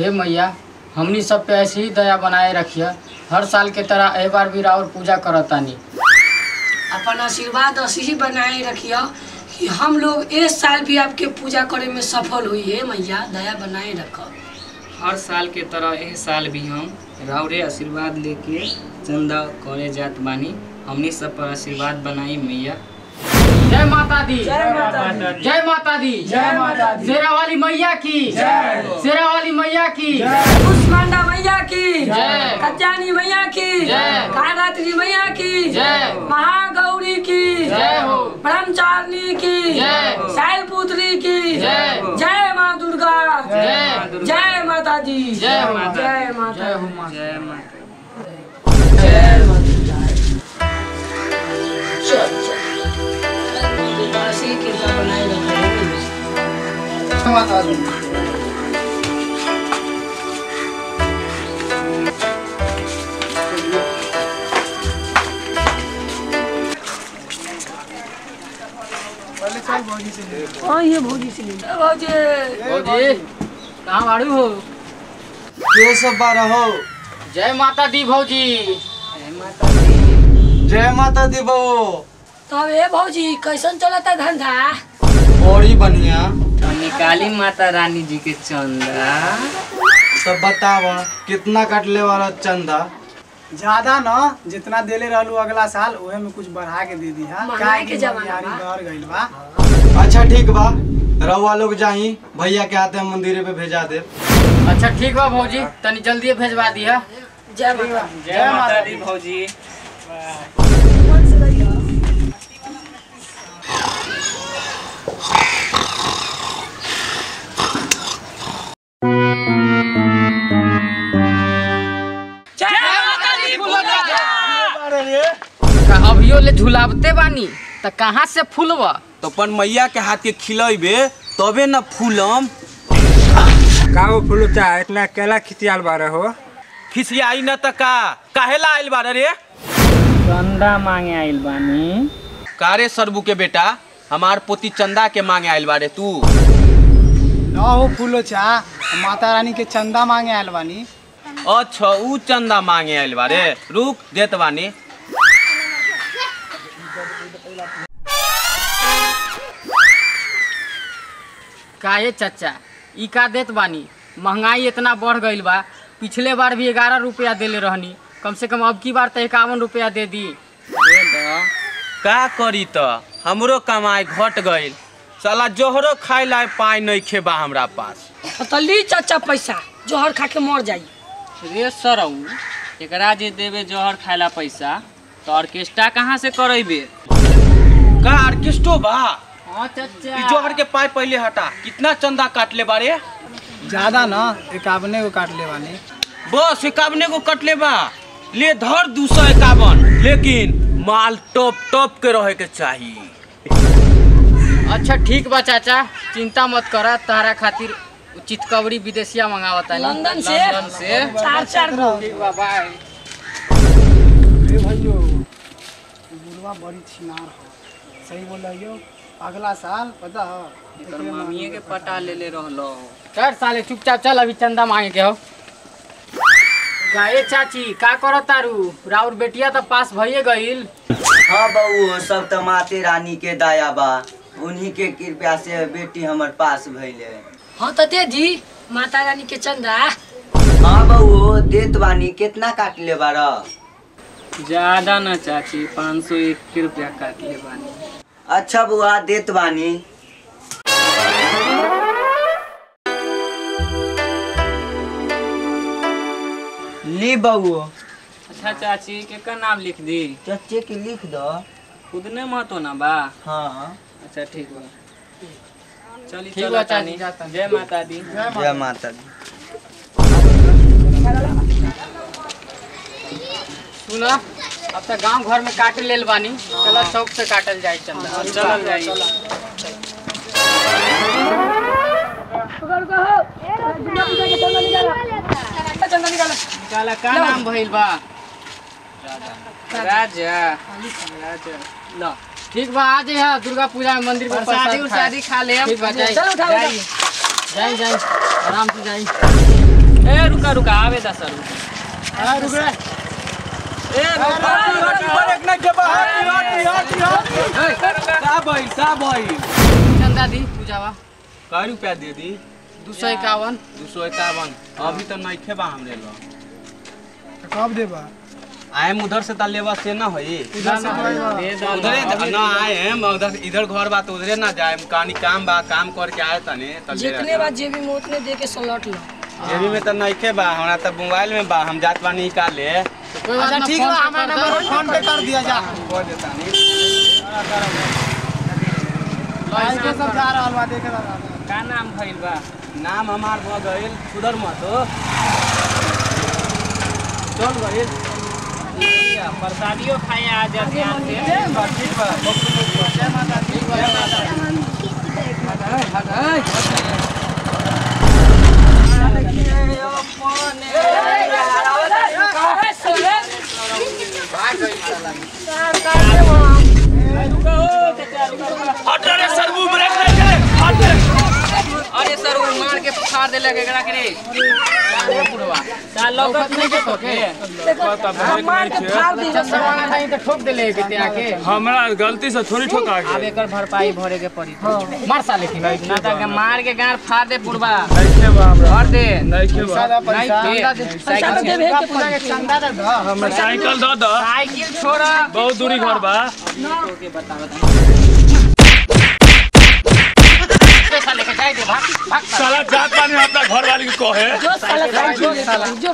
हे मैया, हमनी सब पे ऐसे ही दया बनाए रखिए। हर साल के तरह एह बार भी राउर पूजा करतानी। अपन आशीर्वाद ऐसे ही बनाए रखिए कि हम लोग इस साल भी आपके पूजा करे में सफल हुई है। मैया दया बनाए रखो। हर साल के तरह इस साल भी हम राउरे आशीर्वाद लेके चंदा करे जात बानी। हमनी सब पर आशीर्वाद बनाई मैया। जय माता दी, जय माता दी, जय माता दी, जय माता दी। शेरा वाली मैया की जय, शेरा वाली मैया की जय, कुष्मांडा मैया की जय, कत्यानी मैया की जय, कालरात्रि मैया की जय, महागौरी की जय हो, ब्रह्मचारिणी की जय, शैलपुत्री की जय, जय माँ दुर्गा, जय, जय माता दी, जय हो माता, जय माता, जय हो माता, जय माता। जय माता। ऐसी कृपा बनाए रखो माता दी। हाँ ये भौजी से ले भौजी। भौजी कहाँ बाड़ू हो? ये सब बारह हो। जय माता दी भौजी। जय माता दी बहू। तब ये भौजी कैसन चलता धंधा? बड़ी बढ़िया। निकाली माता रानी जी के चंदा। सब बतावा कितना कटले वाला चंदा? ज्यादा न जितना देले रहलू अगला साल ओहे में कुछ बढ़ा के दे दी है। महंगाई के जमाना बा। बढ़ गइल बा। अच्छा ठीक बा, रउआ लोग जाही, भैया के हाथे मंदिर पे भेजा दे। अच्छा ठीक बा भौजी, तनी जल्दी भेजवा दिया। जय माता, जय माता दी भौजी। अभियो ले झुलावते बानी त कहाँ से फूलवा? तो अपन मैया के हाथ के खिलेबे तबे न फूलम। का वो फूलो चाहे इतना केला खिसियाल बारे हो? खिसियाई न त का काहेला आइल बारे रे? चंदा मांगे आइल बानी। कारे सरबू के बेटा, हमार पोती चंदा के मांगे आइल बारे तू? न हो फूलो चा, माता रानी के चंदा मांगे आयल बानी। अच्छा ऊ चंदा मांगे आइल बारे, रुक देत बानी। काहे चाचा ई का देत बानी? महंगाई इतना बढ़ गईल बा। पिछले बार भी 11 रुपया देले रहनी, कम से कम अब की बार तो 51 रुपया दे दी। का करी त हमरो कमाई घट गईल। साला जोहरो खाए ला पाई नहीं खेबा हमरा पास। तो ली चाचा पैसा, जोहर खा के मर जाई। रे सरऊ, एकरा जे देवे जहर खाइला पैसा तो ऑर्केस्ट्रा कहाँ से करेबे? का ऑर्केस्ट्रो बा? हाँ चाचा, ई जोहर के पाई पहले हटा। कितना चंदा काट ले बारे? ज्यादा न 51 को काट ले बानी। बस 51 को कट ले बा। ले धर 251, लेकिन माल टॉप टॉप के रहे के चाहिए। अच्छा ठीक बा चाचा, चिंता मत करा, तारा खातिर चितकबरी विदेशिया मंगावता लंदन से? लंदन से। चार गो। ठीक बा, बाय। ए भैयो, बुढ़वा बड़ी छिनार हो। सही बोल रही अगला साल पता हो एकर मामिए के पटा ले रहलो। चल साले चुपचाप चल, अभी चंदा मांगे के हो। गाये चाची का करो तारू? राउर बेटिया तो पास भइए गईल। हाँ बहू, सब तो माते रानी के दया बा। उन्हीं के कृपा से बेटी हमर पास भइले। हाँ तो दे दी माता रानी के चंदा। हाँ बहू देत बानी। कितना काट ले बारा? ज्यादा न चाची, 501 रुपया काट ले बानी। अच्छा बुआ देत बानी। ली बहू। अच्छा चाची के का नाम लिख दी? चच्चे के लिख दो। खुद ने महतो ना बा? हाँ अच्छा ठीक बा। चली ठीक चलो बा चाची। चाची, जय माता दी। जय माता दी। सुना, अब तो गांव घर में काटे लेल बानी, चलो चौक से काटल जाए चंदा। चलल जाई। निकाला, का नाम भइल बा? राजा। लो ठीक बा, आज यहाँ दुर्गा पूजा में मंदिर में शादी प्रसाद खा ले। ठीक बा, जाई चलो उठाओ, जाई जाई, आराम से जाई। ए रुका रुका आवे दा सर रुक रे ए ब्रेक नहीं के बाहर का भाई चंदा दी पूजावा कै रुपया दे दी 251 251 अभी तो नहीं खेबा हमरे लो कब देबा आए उधर से ता लेवा से ना होई उधर से दे दा उधरे ना आए हम उधर इधर घर बा तो उधरे ना जाए कहानी काम बा काम करके आए तने तले जितने बार जेबी में उतने दे के सलट लो जेबी में तो नहीं खेबा हमरा तो मोबाइल में बा हम जात बानी निकाले कोई बात ना, ठीक बा हमारा नंबर फोन पे कर दिया जा कर देता नहीं भाई के सब जा रहल बा देखे रहा का नाम भइल बा नाम हमार भ गइल सुधर महतो चल गइल प्रसादियो खाए आ जा ध्यान से ठीक बा जय माता दी जय माता अरे सर वो मार के फाड़ दे लगे एकरा के रे पुरवा चल लौकत नहीं के तोके मार के फाड़ दी चश्मा वाला नहीं तो ठोक देले किते आके हमरा गलती से थोड़ी ठोका अब गया एकर भरपाई भरे के पड़ी मार साले के ना ता मार के गांड फाड़ दे पुरवा नहीं खेबा हमरा भर दे नहीं खेबा नहीं पैसा तो देबे के पूरा के चंदा दे दो हमरा साइकिल दो दो साइकिल छोड़ा बहुत दूरी घर बा तोके बता पैसा लेके जाए दे भाग भाग साला जात पानी अपना घर वाली को कहे जो साला जो